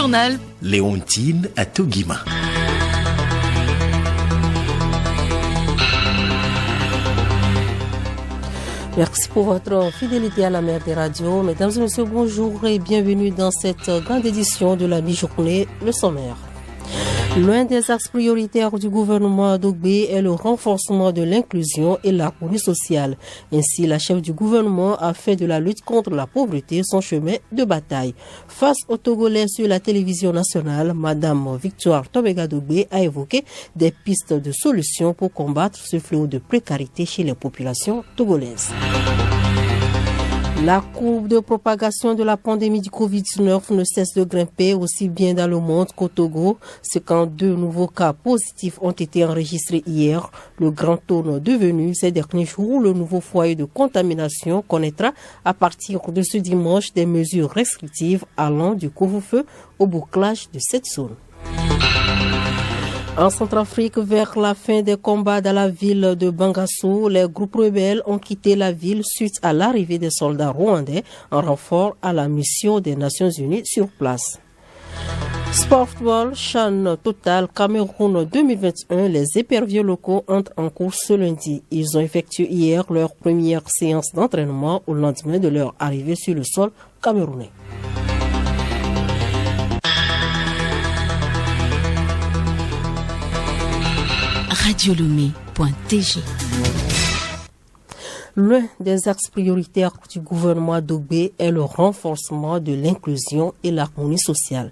journal Léontine Atogima. Merci pour votre fidélité à la mère des radios. Mesdames et messieurs, bonjour et bienvenue dans cette grande édition de la mi-journée, le sommaire. L'un des axes prioritaires du gouvernement Adogbe est le renforcement de l'inclusion et l'harmonie sociale. Ainsi, la chef du gouvernement a fait de la lutte contre la pauvreté son chemin de bataille. Face aux Togolais sur la télévision nationale, Madame Victoire Tomega Adogbe a évoqué des pistes de solutions pour combattre ce fléau de précarité chez les populations togolaises. La courbe de propagation de la pandémie du Covid-19 ne cesse de grimper aussi bien dans le monde qu'au Togo. C'est quand 2 nouveaux cas positifs ont été enregistrés hier. Le grand tourne devenu ces derniers jours, le nouveau foyer de contamination connaîtra à partir de ce dimanche des mesures restrictives allant du couvre-feu au bouclage de cette zone. En Centrafrique, vers la fin des combats dans la ville de Bangassou, les groupes rebelles ont quitté la ville suite à l'arrivée des soldats rwandais en renfort à la mission des Nations Unies sur place. Sportball, CHAN Total Cameroun 2021, les éperviers locaux entrent en course ce lundi. Ils ont effectué hier leur première séance d'entraînement au lendemain de leur arrivée sur le sol camerounais. radiolomé.tg. L'un des axes prioritaires du gouvernement Adogbe est le renforcement de l'inclusion et l'harmonie sociale.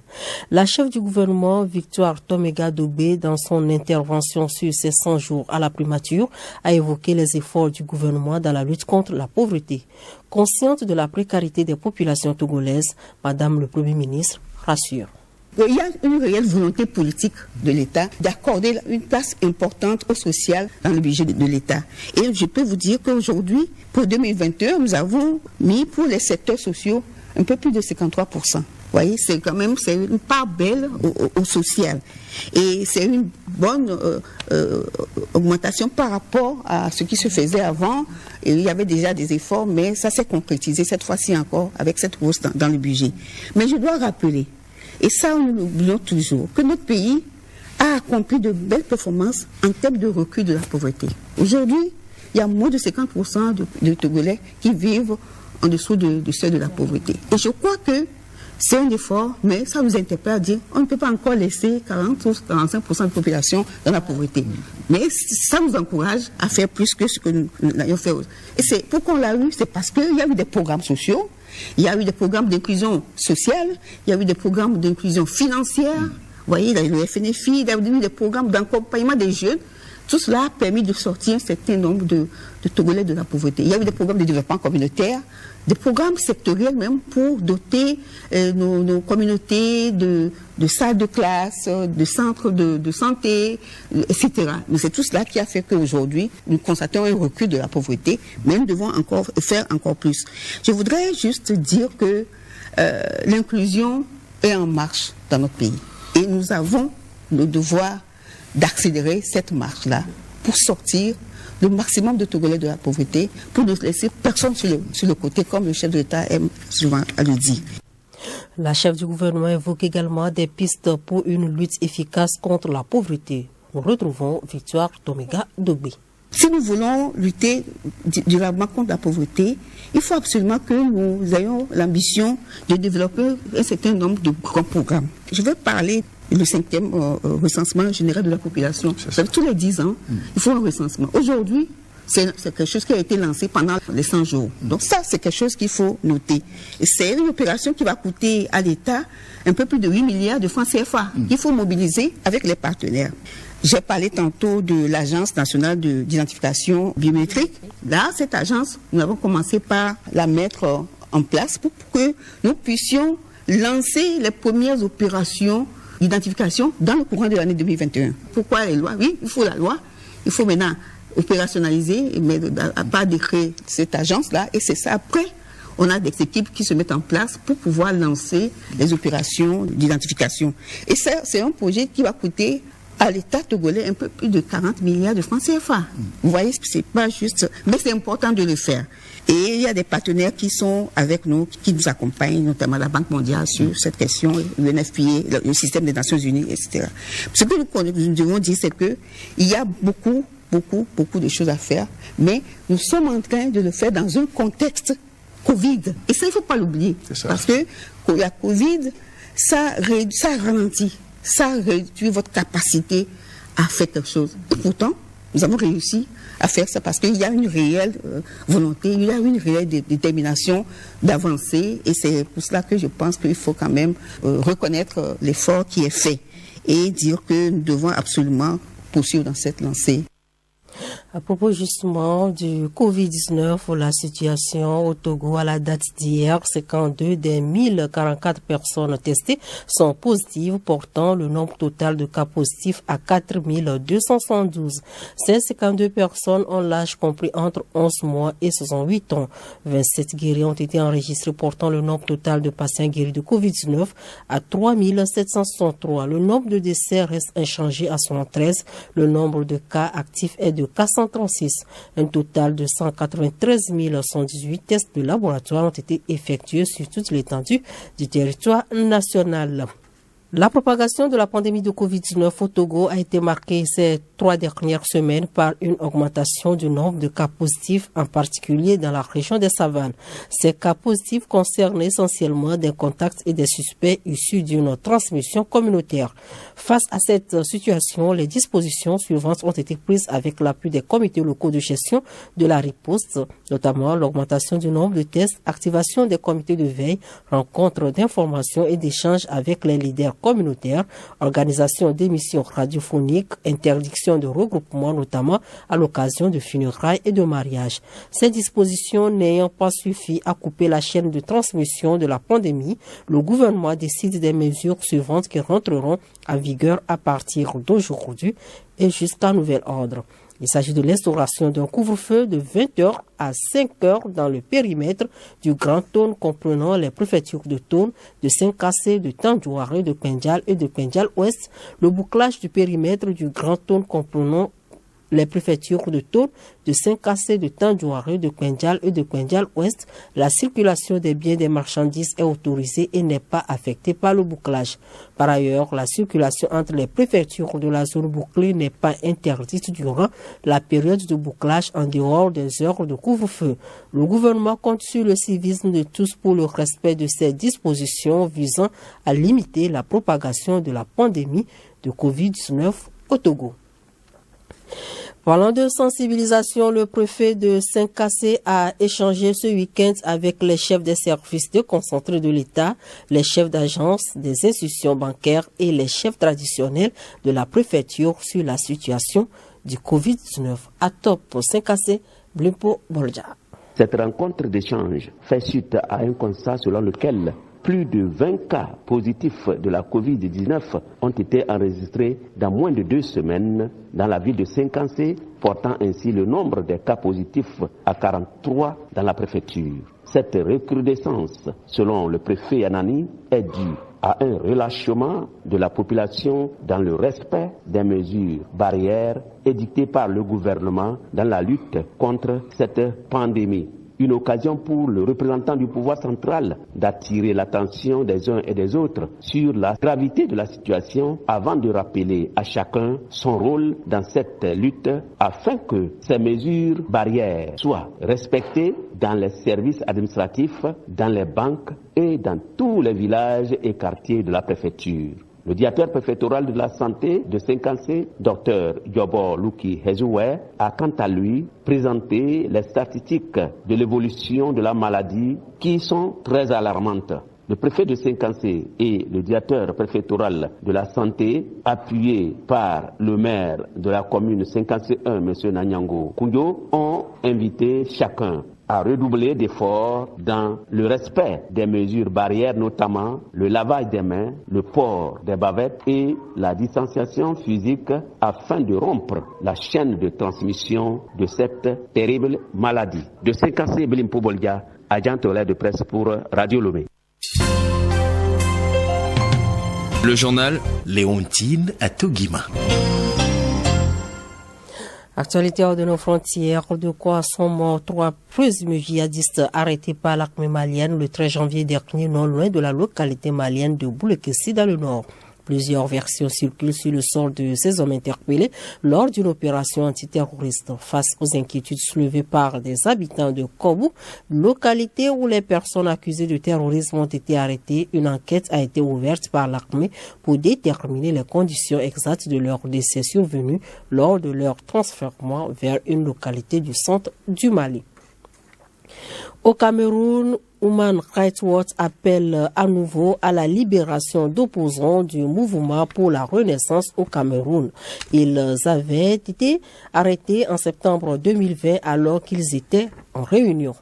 La chef du gouvernement, Victoire Tomega Adogbe, dans son intervention sur ses 100 jours à la primature, a évoqué les efforts du gouvernement dans la lutte contre la pauvreté. Consciente de la précarité des populations togolaises, Madame le Premier ministre rassure. Il y a une réelle volonté politique de l'État d'accorder une place importante au social dans le budget de l'État. Et je peux vous dire qu'aujourd'hui, pour 2021, nous avons mis pour les secteurs sociaux un peu plus de 53%. Vous voyez, c'est quand même une part belle au social. Et c'est une bonne augmentation par rapport à ce qui se faisait avant. Et il y avait déjà des efforts, mais ça s'est concrétisé cette fois-ci encore avec cette hausse dans le budget. Mais je dois rappeler, et ça, nous l'oublions toujours, que notre pays a accompli de belles performances en termes de recul de la pauvreté. Aujourd'hui, il y a moins de 50% de Togolais qui vivent en dessous du seuil de la pauvreté. Et je crois que c'est un effort, mais ça nous interpelle à dire on ne peut pas encore laisser 40 ou 45% de population dans la pauvreté. Mais ça nous encourage à faire plus que ce que nous l'avons fait. Et c'est pourquoi on l'a eu, c'est parce qu'il y a eu des programmes sociaux. Il y a eu des programmes d'inclusion sociale, il y a eu des programmes d'inclusion financière, vous voyez, il y a eu le FNFI, il y a eu des programmes d'accompagnement des jeunes. Tout cela a permis de sortir un certain nombre de Togolais de la pauvreté. Il y a eu des programmes de développement communautaire, des programmes sectoriels même pour doter nos communautés de salles de classe, de centres de santé, etc. Mais c'est tout cela qui a fait qu'aujourd'hui, nous constatons un recul de la pauvreté, mais nous devons faire encore plus. Je voudrais juste dire que l'inclusion est en marche dans notre pays. Et nous avons le devoir d'accélérer cette marche-là pour sortir le maximum de Togolais de la pauvreté, pour ne laisser personne sur le côté, comme le chef de l'État aime souvent à le dire. La chef du gouvernement évoque également des pistes pour une lutte efficace contre la pauvreté. Nous retrouvons Victoire Tomega Adogbe. Si nous voulons lutter durablement contre la pauvreté, il faut absolument que nous ayons l'ambition de développer un certain nombre de grands programmes. Je vais parler le 5e recensement général de la population. Tous les 10 ans, il faut un recensement. Aujourd'hui, c'est quelque chose qui a été lancé pendant les 100 jours. Donc ça, c'est quelque chose qu'il faut noter. Et c'est une opération qui va coûter à l'État un peu plus de 8 milliards de francs CFA qu'il faut mobiliser avec les partenaires. J'ai parlé tantôt de l'Agence nationale d'identification biométrique. Là, cette agence, nous avons commencé par la mettre en place pour que nous puissions lancer les premières opérations d'identification dans le courant de l'année 2021. Pourquoi les lois? Oui, il faut la loi. Il faut maintenant opérationnaliser, mais pas décret cette agence-là. Et c'est ça. Après, on a des équipes qui se mettent en place pour pouvoir lancer les opérations d'identification. Et ça, c'est un projet qui va coûter à l'État togolais un peu plus de 40 milliards de francs CFA. Vous voyez, c'est pas juste, mais c'est important de le faire. Et il y a des partenaires qui sont avec nous, qui nous accompagnent, notamment la Banque mondiale sur cette question, le NFPA, le système des Nations Unies, etc. Ce que nous devons dire, c'est que il y a beaucoup de choses à faire, mais nous sommes en train de le faire dans un contexte Covid. Et ça, il ne faut pas l'oublier. Parce que la Covid, ça ralentit, ça réduit votre capacité à faire quelque chose. Et pourtant, nous avons réussi à faire ça parce qu'il y a une réelle volonté, il y a une réelle détermination d'avancer. Et c'est pour cela que je pense qu'il faut quand même reconnaître l'effort qui est fait et dire que nous devons absolument poursuivre dans cette lancée. À propos justement du Covid-19, la situation au Togo à la date d'hier, 52 des 1044 personnes testées sont positives, portant le nombre total de cas positifs à 4272. Ces 52 personnes ont l'âge compris entre 11 mois et 68 ans. 27 guéris ont été enregistrés, portant le nombre total de patients guéris de Covid-19 à 3763. Le nombre de décès reste inchangé à 113. Le nombre de cas actifs est de 436. Un total de 193 118 tests de laboratoire ont été effectués sur toute l'étendue du territoire national. La propagation de la pandémie de Covid-19 au Togo a été marquée ces 3 dernières semaines par une augmentation du nombre de cas positifs, en particulier dans la région des Savanes. Ces cas positifs concernent essentiellement des contacts et des suspects issus d'une transmission communautaire. Face à cette situation, les dispositions suivantes ont été prises avec l'appui des comités locaux de gestion de la riposte, notamment l'augmentation du nombre de tests, activation des comités de veille, rencontres d'information et d'échanges avec les leaders communautaire, organisation d'émissions radiophoniques, interdiction de regroupement, notamment à l'occasion de funérailles et de mariages. Ces dispositions n'ayant pas suffi à couper la chaîne de transmission de la pandémie, le gouvernement décide des mesures suivantes qui rentreront en vigueur à partir d'aujourd'hui et jusqu'à nouvel ordre. Il s'agit de l'instauration d'un couvre-feu de 20h à 5h dans le périmètre du Grand Tone comprenant les préfectures de Tone, de Saint-Cassé, de Tandjouaré, de Pendjal et de Pendjal-Ouest, le bouclage du périmètre du Grand Tone comprenant les préfectures de Tone, de Saint-Cassé, de Tandjouaré, de Pendjal et de Pendjal-Ouest. La circulation des biens et des marchandises est autorisée et n'est pas affectée par le bouclage. Par ailleurs, la circulation entre les préfectures de la zone bouclée n'est pas interdite durant la période de bouclage en dehors des heures de couvre-feu. Le gouvernement compte sur le civisme de tous pour le respect de ces dispositions visant à limiter la propagation de la pandémie de Covid-19 au Togo. Parlant de sensibilisation, le préfet de Saint-Cassé a échangé ce week-end avec les chefs des services déconcentrés de l'État, les chefs d'agence des institutions bancaires et les chefs traditionnels de la préfecture sur la situation du Covid-19. À top pour Saint-Cassé, Blimpo Bolja. Cette rencontre d'échange fait suite à un constat selon lequel plus de 20 cas positifs de la Covid-19 ont été enregistrés dans moins de 2 semaines dans la ville de Saint-Cassé, portant ainsi le nombre des cas positifs à 43 dans la préfecture. Cette recrudescence, selon le préfet Anani, est due à un relâchement de la population dans le respect des mesures barrières édictées par le gouvernement dans la lutte contre cette pandémie. Une occasion pour le représentant du pouvoir central d'attirer l'attention des uns et des autres sur la gravité de la situation avant de rappeler à chacun son rôle dans cette lutte afin que ces mesures barrières soient respectées dans les services administratifs, dans les banques et dans tous les villages et quartiers de la préfecture. Le directeur préfectoral de la santé de Saint-Cassé, Dr Yobo Luki Hezoué, a quant à lui présenté les statistiques de l'évolution de la maladie qui sont très alarmantes. Le préfet de Saint-Cassé et le directeur préfectoral de la santé, appuyés par le maire de la commune Saint-Cassé 1, M. Nanyango Koundio, ont invité chacun à redoubler d'efforts dans le respect des mesures barrières, notamment le lavage des mains, le port des bavettes et la distanciation physique afin de rompre la chaîne de transmission de cette terrible maladie. De Saint-Cassé, Blimpo Bolja, agent de presse pour Radio Lomé. Le journal Léontine à Togima. Actualité hors de nos frontières, de quoi sont morts 3 présumés djihadistes arrêtés par l'armée malienne le 13 janvier dernier, non loin de la localité malienne de Boulekessi dans le nord. Plusieurs versions circulent sur le sort de ces hommes interpellés lors d'une opération antiterroriste. Face aux inquiétudes soulevées par des habitants de Kobou, localité où les personnes accusées de terrorisme ont été arrêtées, une enquête a été ouverte par l'armée pour déterminer les conditions exactes de leur décès survenu lors de leur transfert vers une localité du centre du Mali. Au Cameroun, Human Rights Watch appelle à nouveau à la libération d'opposants du mouvement pour la renaissance au Cameroun. Ils avaient été arrêtés en septembre 2020 alors qu'ils étaient en réunion.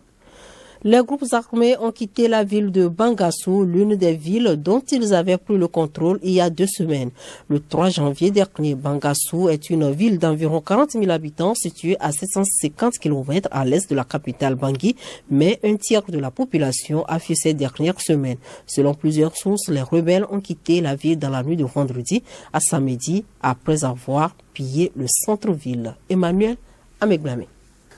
Les groupes armés ont quitté la ville de Bangassou, l'une des villes dont ils avaient pris le contrôle il y a 2 semaines. Le 3 janvier dernier, Bangassou est une ville d'environ 40 000 habitants située à 750 km à l'est de la capitale Bangui, mais un tiers de la population a fui ces dernières semaines. Selon plusieurs sources, les rebelles ont quitté la ville dans la nuit de vendredi à samedi après avoir pillé le centre-ville. Emmanuel Amegblamé.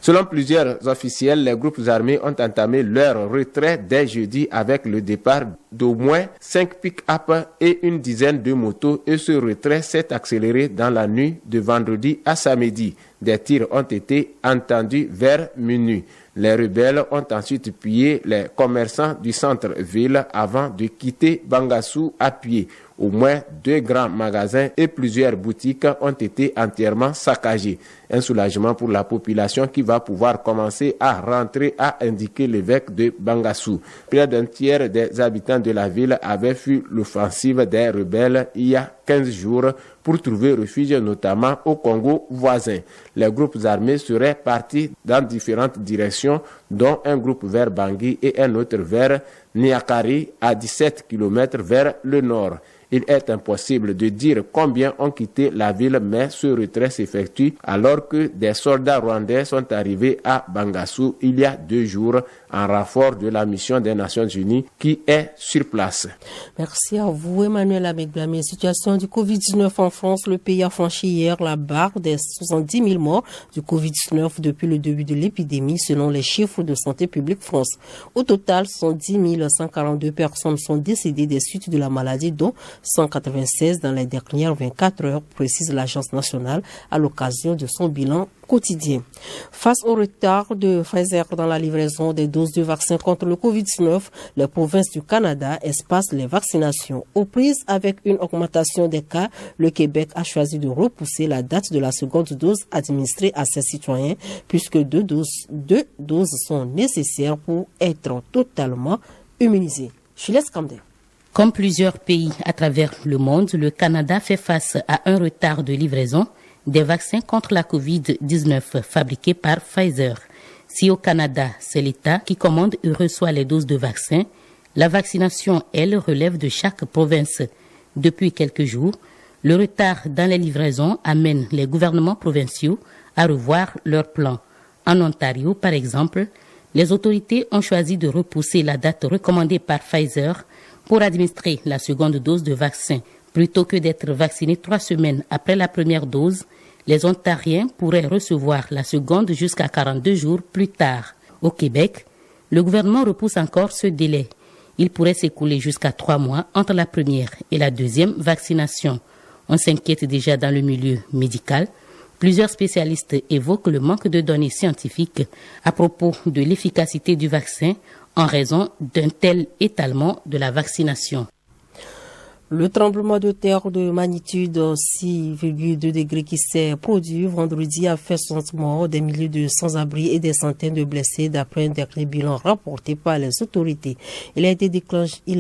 Selon plusieurs officiels, les groupes armés ont entamé leur retrait dès jeudi avec le départ d'au moins 5 pick-up et une dizaine de motos et ce retrait s'est accéléré dans la nuit de vendredi à samedi. Des tirs ont été entendus vers minuit. Les rebelles ont ensuite pillé les commerçants du centre-ville avant de quitter Bangassou à pied. Au moins 2 grands magasins et plusieurs boutiques ont été entièrement saccagés. Un soulagement pour la population qui va pouvoir commencer à rentrer, a indiqué l'évêque de Bangassou. Près d'un tiers des habitants de la ville avaient fui l'offensive des rebelles il y a 15 jours pour trouver refuge notamment au Congo voisin. Les groupes armés seraient partis dans différentes directions, dont un groupe vers Bangui et un autre vers Niakari à 17 km vers le nord. Il est impossible de dire combien ont quitté la ville, mais ce retrait s'effectue alors que des soldats rwandais sont arrivés à Bangassou il y a 2 jours en renfort de la mission des Nations Unies qui est sur place. Merci à vous, Emmanuel Amegblamé. Situation du Covid-19 en France. Le pays a franchi hier la barre des 70 000 morts du Covid-19 depuis le début de l'épidémie, selon les chiffres de Santé publique France. Au total, 110 142 personnes sont décédées des suites de la maladie, dont 196 dans les dernières 24 heures, précise l'Agence nationale à l'occasion de son bilan quotidien. Face au retard de Pfizer dans la livraison des doses de vaccins contre le Covid-19, les provinces du Canada espacent les vaccinations. Aux prises avec une augmentation des cas, le Québec a choisi de repousser la date de la seconde dose administrée à ses citoyens, puisque 2 doses sont nécessaires pour être totalement immunisés. Juliette Camden. Comme plusieurs pays à travers le monde, le Canada fait face à un retard de livraison des vaccins contre la COVID-19 fabriqués par Pfizer. Si au Canada, c'est l'État qui commande et reçoit les doses de vaccins, la vaccination, elle, relève de chaque province. Depuis quelques jours, le retard dans les livraisons amène les gouvernements provinciaux à revoir leurs plans. En Ontario, par exemple, les autorités ont choisi de repousser la date recommandée par Pfizer pour administrer la seconde dose de vaccin. Plutôt que d'être vaccinés 3 semaines après la première dose, les Ontariens pourraient recevoir la seconde jusqu'à 42 jours plus tard. Au Québec, le gouvernement repousse encore ce délai. Il pourrait s'écouler jusqu'à 3 mois entre la première et la deuxième vaccination. On s'inquiète déjà dans le milieu médical. Plusieurs spécialistes évoquent le manque de données scientifiques à propos de l'efficacité du vaccin en raison d'un tel étalement de la vaccination. Le tremblement de terre de magnitude 6,2 degrés qui s'est produit vendredi a fait 60 morts, des milliers de sans-abri et des centaines de blessés d'après un dernier bilan rapporté par les autorités. Il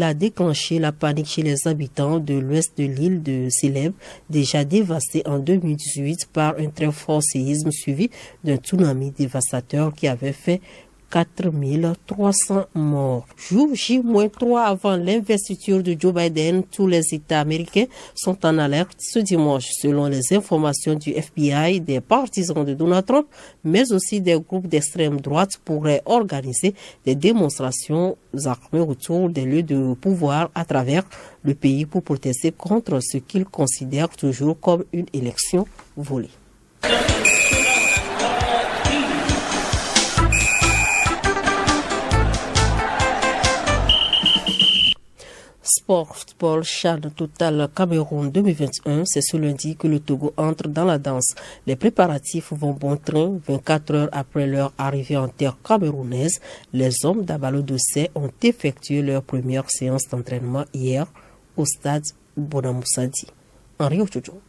a déclenché la panique chez les habitants de l'ouest de l'île de Célèbes, déjà dévastée en 2018 par un très fort séisme suivi d'un tsunami dévastateur qui avait fait 4300 morts. Jour J-3 avant l'investiture de Joe Biden, tous les États américains sont en alerte ce dimanche. Selon les informations du FBI, des partisans de Donald Trump, mais aussi des groupes d'extrême droite pourraient organiser des démonstrations armées autour des lieux de pouvoir à travers le pays pour protester contre ce qu'ils considèrent toujours comme une élection volée. Sport, football, CHAN Total Cameroun 2021, c'est ce lundi que le Togo entre dans la danse. Les préparatifs vont bon train. 24 heures après leur arrivée en terre camerounaise, les hommes d'Abalo Dossé ont effectué leur première séance d'entraînement hier au stade Bonamoussadi. Henri Ochocho.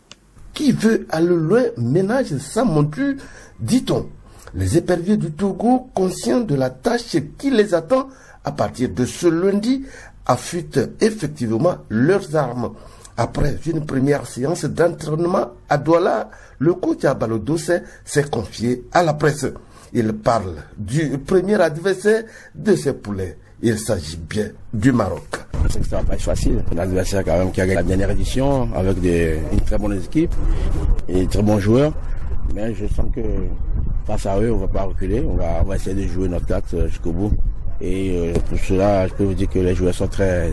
Qui veut aller loin ménage sa monture, dit-on. Les éperviers du Togo, conscients de la tâche qui les attend à partir de ce lundi, affûtent effectivement leurs armes. Après une première séance d'entraînement à Douala, le coach Abalo Dossé s'est confié à la presse. Il parle du premier adversaire de ses poulets. Il s'agit bien du Maroc. Je sais que ça va pas être facile. L'adversaire quand même qui a gagné la dernière édition avec une très bonne équipe et très bons joueurs. Mais je sens que face à eux, on ne va pas reculer. On va essayer de jouer notre carte jusqu'au bout. Et pour cela, je peux vous dire que les joueurs sont très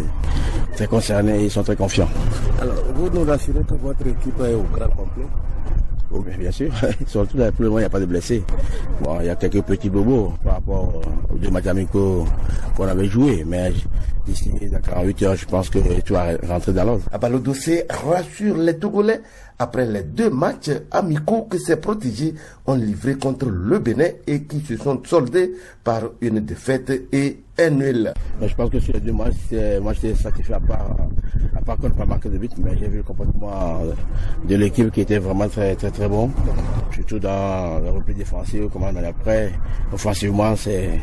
concernés et ils sont très confiants. Alors, vous nous rassurez que votre équipe est au grand complet? Oh, bien sûr, surtout pour le moment il n'y a pas de blessés. Bon, il y a quelques petits bobos par rapport aux deux matchs amicaux qu'on avait joués, mais d'ici 48 heures, je pense que tu vas rentrer dans l'ordre. Abalo Dossé rassure les Togolais après les deux matchs amicaux que ses protégés ont livrés contre le Bénin et qui se sont soldés par une défaite et un nul. Je pense que sur les deux matchs, moi j'étais satisfait à part qu'on n'a pas marqué de but, mais j'ai vu le comportement de l'équipe qui était vraiment très bon, surtout dans le repli défensif, comment on est après. Offensivement, c'est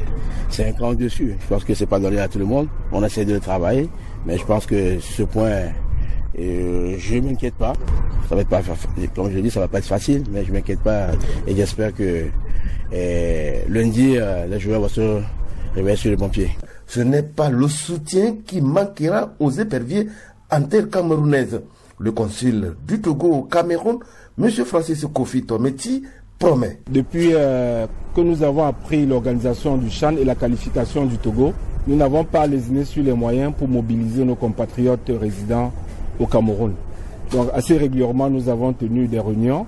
un cran dessus. Je pense que c'est pas donné à tout le monde. On essaie de le travailler, mais je pense que ce point, je m'inquiète pas. Ça va être pas, comme je l'ai dit, ça va pas être facile, mais je m'inquiète pas et j'espère que lundi, les joueurs vont se réveiller sur le bon pied. Ce n'est pas le soutien qui manquera aux éperviers en terre camerounaise. Le consul du Togo au Cameroun, M. Francis Kofi Tometi, promet. Depuis que nous avons appris l'organisation du CHAN et la qualification du Togo, nous n'avons pas lésiné sur les moyens pour mobiliser nos compatriotes résidents au Cameroun. Donc assez régulièrement, nous avons tenu des réunions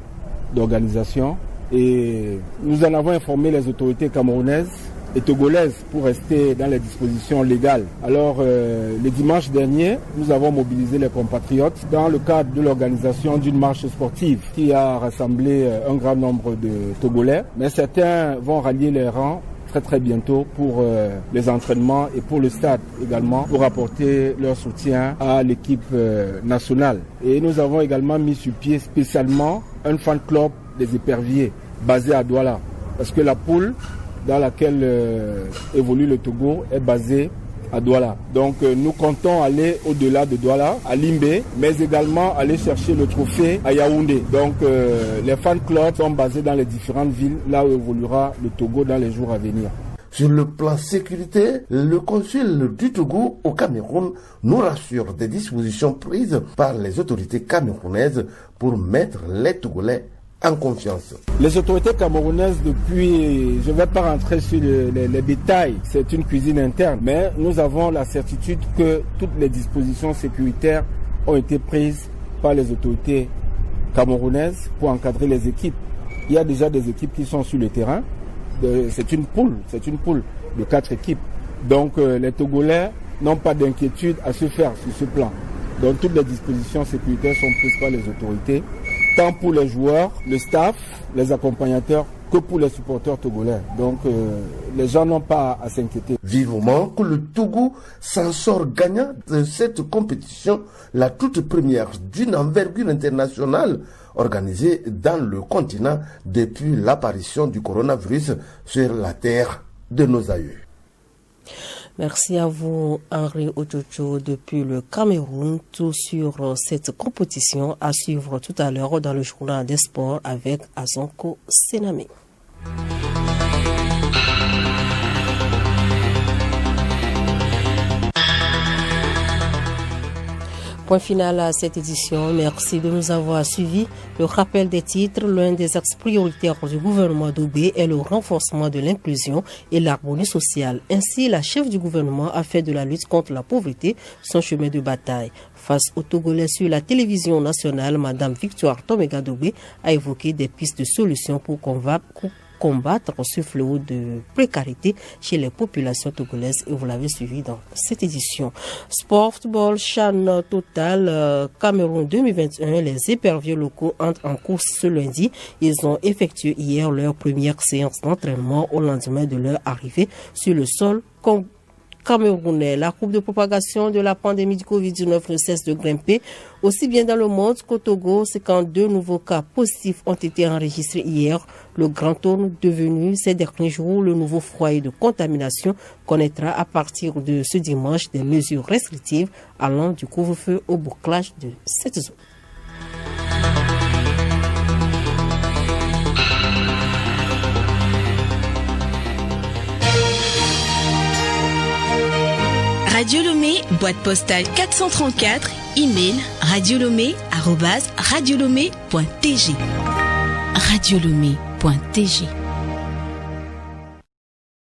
d'organisation et nous en avons informé les autorités camerounaises et togolaises pour rester dans les dispositions légales. Alors, le dimanche dernier, nous avons mobilisé les compatriotes dans le cadre de l'organisation d'une marche sportive qui a rassemblé un grand nombre de Togolais. Mais certains vont rallier les rangs très bientôt pour les entraînements et pour le stade également, pour apporter leur soutien à l'équipe nationale. Et nous avons également mis sur pied spécialement un fan club des éperviers basé à Douala, parce que la poule dans laquelle évolue le Togo est basée à Douala. Donc nous comptons aller au-delà de Douala, à Limbe, mais également aller chercher le trophée à Yaoundé. Donc les fan clubs sont basés dans les différentes villes, là où évoluera le Togo dans les jours à venir. Sur le plan sécurité, le consul du Togo au Cameroun nous rassure des dispositions prises par les autorités camerounaises pour mettre les Togolais en confiance. Les autorités camerounaises, depuis, je ne vais pas rentrer sur les détails, c'est une cuisine interne, mais nous avons la certitude que toutes les dispositions sécuritaires ont été prises par les autorités camerounaises pour encadrer les équipes. Il y a déjà des équipes qui sont sur le terrain. C'est une poule de 4 équipes. Donc les Togolais n'ont pas d'inquiétude à se faire sur ce plan. Donc toutes les dispositions sécuritaires sont prises par les autorités, tant pour les joueurs, le staff, les accompagnateurs, que pour les supporters togolais. Donc les gens n'ont pas à s'inquiéter. Vivement que le Togo s'en sort gagnant de cette compétition, la toute première d'une envergure internationale organisée dans le continent depuis l'apparition du coronavirus sur la terre de nos aïeux. Merci à vous, Henri Ochocho, depuis le Cameroun. Tout sur cette compétition à suivre tout à l'heure dans le journal des sports avec Azonko Sename. Point final à cette édition. Merci de nous avoir suivis. Le rappel des titres, l'un des axes prioritaires du gouvernement d'Obé est le renforcement de l'inclusion et l'harmonie sociale. Ainsi, la chef du gouvernement a fait de la lutte contre la pauvreté son chemin de bataille. Face aux Togolais sur la télévision nationale, Madame Victoire Tomega d'Obé a évoqué des pistes de solutions pour combattre ce fléau de précarité chez les populations togolaises et vous l'avez suivi dans cette édition. Sport, football, CHAN Total, Cameroun 2021, les éperviers locaux entrent en course ce lundi. Ils ont effectué hier leur première séance d'entraînement au lendemain de leur arrivée sur le sol camerounais. La courbe de propagation de la pandémie du Covid-19 ne cesse de grimper, aussi bien dans le monde qu'au Togo. 52 nouveaux cas positifs ont été enregistrés hier. Le Grand Tourne devenu ces derniers jours le nouveau foyer de contamination connaîtra à partir de ce dimanche des mesures restrictives allant du couvre-feu au bouclage de cette zone. Radio Lomé, boîte postale 434, email radiolomé@radiolomé.tg. radiolomé.tg